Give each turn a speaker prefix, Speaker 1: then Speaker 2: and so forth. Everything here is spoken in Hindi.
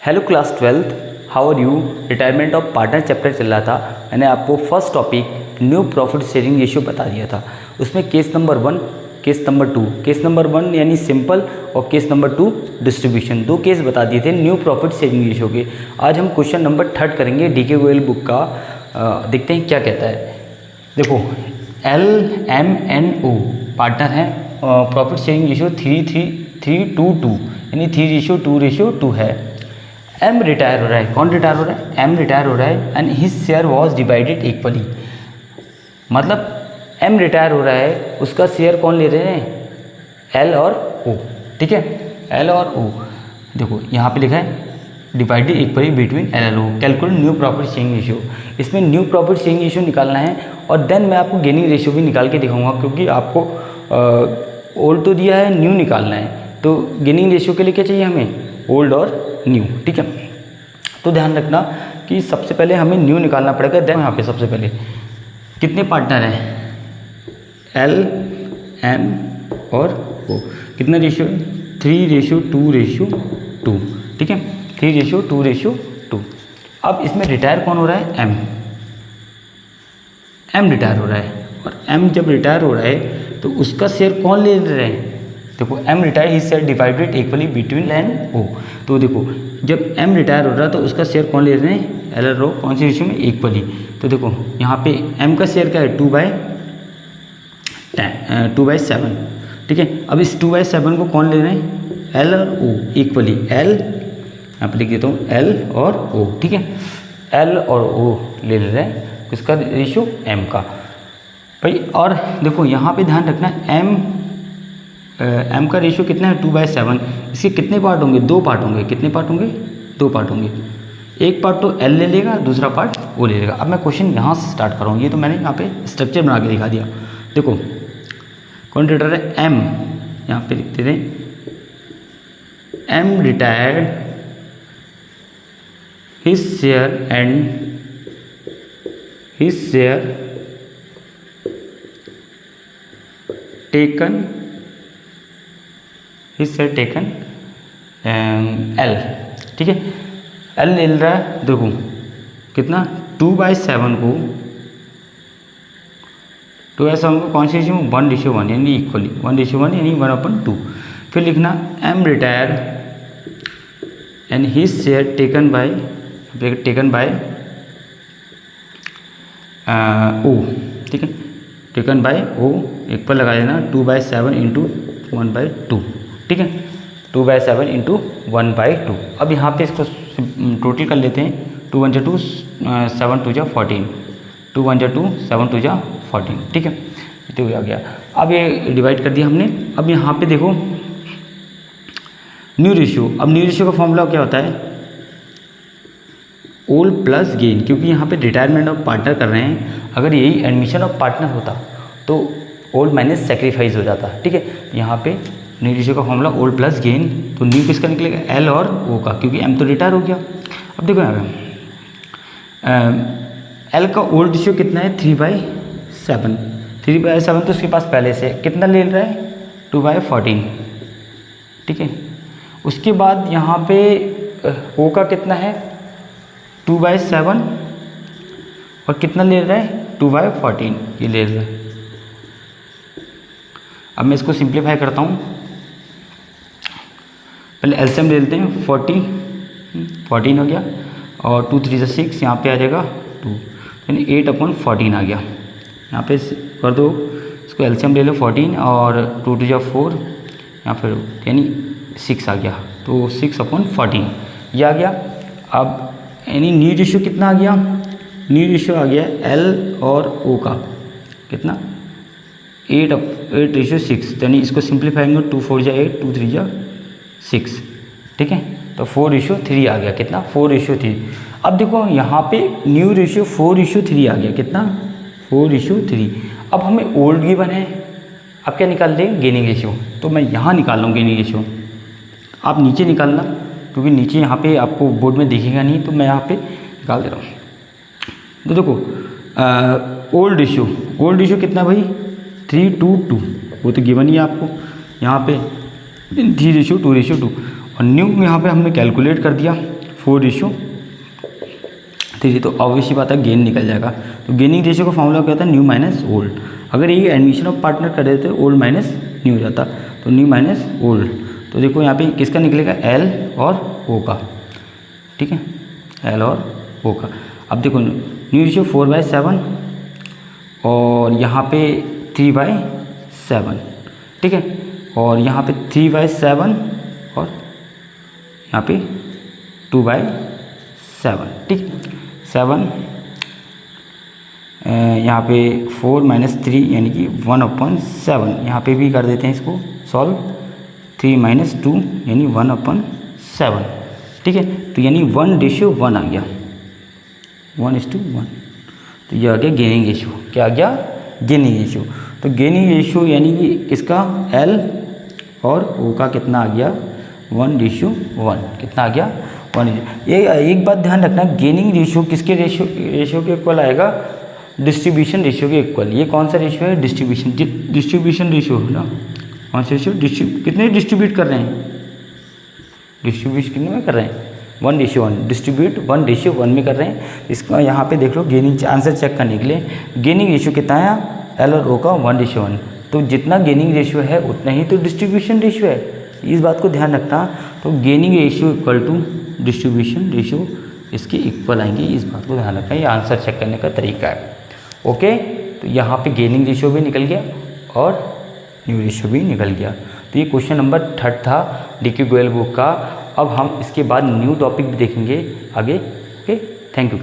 Speaker 1: Hello class 12th, how are you. Retirement of partner chapter चल रहा था। मैंने आपको first topic new profit sharing ratio बता दिया था। उसमें case number 1, case number 2, case number 1 यानी सिंपल और केस नंबर 2 डिस्ट्रीब्यूशन, 2 केस बता दिए थे न्यू प्रॉफिट शेयरिंग रेशियो के। आज हम क्वेश्चन नंबर 3 करेंगे डीके गोयल बुक का। देखते हैं क्या कहता है। देखो LMNO पार्टनर है, प्रॉफिट शेयरिंग रेशियो 3:2 यानी 3:2 है। M रिटायर हो रहा है। कौन रिटायर हो रहा है? M रिटायर हो रहा है and his share was divided equally. मतलब M रिटायर हो रहा है, उसका शेयर कौन ले रहे हैं? L और O। ठीक है, L और O। देखो यहाँ पे लिखा है डिवाइडेड इक्वली बिटवीन L और O। Calculate new profit sharing ratio. इसमें न्यू प्रॉफिट शेयरिंग रेशियो निकालना है और देन मैं आपको गेनिंग रेशियो भी निकाल के दिखाऊंगा, क्योंकि आपको ओल्ड तो दिया है, न्यू निकालना है। तो गेनिंग रेशियो के लिए क्या चाहिए हमें? ओल्ड और न्यू। ठीक है, तो ध्यान रखना कि सबसे पहले हमें न्यू निकालना पड़ेगा। देन यहाँ पे सबसे पहले कितने पार्टनर हैं? L, M और O। कितना रेशियो है? 3:2:2। ठीक है, 3:2:2। अब इसमें रिटायर कौन हो रहा है? M रिटायर हो रहा है। और M जब रिटायर हो रहा है तो उसका शेयर कौन ले रहे हैं? देखो M retire he share divided equally between L and O। तो देखो जब M रिटायर हो रहा है तो उसका शेयर कौन ले रहे हैं? L और O। कौन सी रेशियो में? इक्वली। तो देखो यहाँ पे M का शेयर क्या है? 2/7। ठीक है, अब इस 2/7 को कौन ले रहे हैं? L और O इक्वली। L यहाँ पे लिख देता हूँ, L और O। ठीक है, L और O ले रहे हैं किसका रेशियो? M का भाई। और देखो यहाँ पे ध्यान रखना M का रेशियो कितना है? 2/7। इसके कितने पार्ट होंगे? 2 पार्ट होंगे। कितने पार्ट होंगे? 2 पार्ट होंगे। एक पार्ट तो L ले लेगा, दूसरा पार्ट O ले लेगा। अब मैं क्वेश्चन यहाँ से स्टार्ट कर रहा हूँ। ये तो मैंने यहाँ पे स्ट्रक्चर बना के दिखा दिया। देखो कौन रिटायर है? M। यहाँ पे लिखते थे M retired his share and his share taken L। ठीक है, L ले रहा है। देखो कितना? 2/7 को 2/7 को कौन सी रेशियो में? 1:1 यानी इक्वली 1:1 यानी 1/2। फिर लिखना M retire and his share taken by O। ठीक है, टेकन बाय O इक्वल लगा देना 2/7 इंटू 1/2। ठीक है, 2/7 इंटू 1/2। अब यहाँ पे इसको टोटल कर लेते हैं। 2 1 2 7 2 14। 2 1 2 7 2 14। ठीक है, तो आ गया। अब ये डिवाइड कर दिया हमने। अब यहाँ पे देखो न्यू रेशियो। अब न्यू रेशियो का फॉर्मूला क्या होता है? Old plus gain. क्योंकि यहाँ पे रिटायरमेंट ऑफ पार्टनर कर रहे हैं, अगर यही एडमिशन ऑफ पार्टनर होता तो ओल्ड माइनस सेक्रीफाइस हो जाता। ठीक है, यहाँ पे न्यू रेशियो का फॉर्मूला ओल्ड प्लस गेन। तो न्यू किसका निकलेगा? L और O का, क्योंकि M तो रिटायर हो गया। अब देखो यहाँ पे L का ओल्ड रेशियो कितना है? 3/7। 3/7 तो उसके पास पहले से कितना ले रहा है? 2/14। ठीक है, उसके बाद यहाँ पे O का कितना है? 2/7 और कितना ले रहा है? 2/14 ये ले रहा है। अब मैं इसको सिंप्लीफाई करता हूँ। पहले एलसीएम ले लेते हैं। 14 हो गया और 2 3 6, यहाँ पे आ जाएगा 2 यानी 8/14 आ गया। यहाँ पे कर दो इसको, एलसीएम ले लो 14 और 2 2 4, यहाँ फिर यानी 6 आ गया। तो 6/14 ये आ गया। अब यानी न्यू रेशियो कितना आ गया? न्यू रेशियो आ गया L और O का कितना? 8:6। यानी इसको सिंप्लीफाई करेंगे 2 4 8, 2 3 6। ठीक है, तो 4:3 आ गया। कितना? 4:3। अब देखो यहाँ पे न्यू रेशियो 4:3 आ गया। कितना? 4:3। अब हमें ओल्ड गिवन है, अब क्या निकाल दें? Gaining ratio. तो मैं यहाँ निकाल लूँ गेनिंग रेशियो, आप नीचे निकालना, क्योंकि नीचे यहाँ पे आपको बोर्ड में दिखेगा नहीं, तो मैं यहाँ पे निकाल दे रहा हूँ। तो देखो ओल्ड रेशियो कितना भाई? 3:2। वो तो गिवन ही है आपको। यहाँ पे 3:2 और न्यू यहाँ पे हमने कैलकुलेट कर दिया 4:3, तो ऑब्वियसली बात है गेन निकल जाएगा। तो गेनिंग रेशियो का फॉर्मूला क्या होता है, न्यू माइनस ओल्ड। अगर ये एडमिशन ऑफ पार्टनर कर देते ओल्ड माइनस न्यू हो जाता, तो न्यू माइनस ओल्ड। तो देखो यहाँ पे किसका निकलेगा, एल और ओ का, ठीक है, एल और ओ का। अब देखो न्यू रेशियो 4/7 और यहाँ पे 3/7, ठीक है, और यहाँ पे 3/7 और यहाँ पे 2/7, ठीक, 7 यहाँ पे 4 - 3 यानी कि 1/7, यहाँ पे भी कर देते हैं इसको सॉल्व, 3 - 2 यानी 1/7, ठीक है। तो यानी 1:1 आ गया, 1:1। तो ये आ गया गेनिंग रेशियो। क्या आ गया, गेनिंग रेशियो। तो गेनिंग रेशियो यानी कि इसका एल और ओ का कितना आ गया, 1:1। कितना आ गया, 1। ये एक बात ध्यान रखना, गेनिंग रेशियो किसके रेशियो के इक्वल आएगा, डिस्ट्रीब्यूशन रेशियो के इक्वल। ये कौन सा रेशियो है, डिस्ट्रीब्यूशन रेशियो है ना। कौन सा रेशियो, कितने डिस्ट्रीब्यूट कर रहे हैं, डिस्ट्रीब्यूशन कितने में कर रहे हैं, 1:1, डिस्ट्रीब्यूट 1:1 में कर रहे हैं। इसका यहाँ पे देख लो, गेनिंग आंसर चेक करने के लिए गेनिंग रेशियो कितना है, एल और ओ का 1:1। तो जितना गेनिंग रेशियो है उतना ही तो डिस्ट्रीब्यूशन रेशियो है, इस बात को ध्यान रखना। तो gaining ratio equal to distribution ratio इसके इक्वल आएंगे, इस बात को ध्यान रखना। ये आंसर चेक करने का तरीका है। ओके, तो यहाँ पे गेनिंग रेशियो भी निकल गया और न्यू रेशियो भी निकल गया। तो ये क्वेश्चन नंबर 3 था DQ गोयल बुक का। अब हम इसके बाद न्यू टॉपिक भी देखेंगे आगे। Okay, thank you.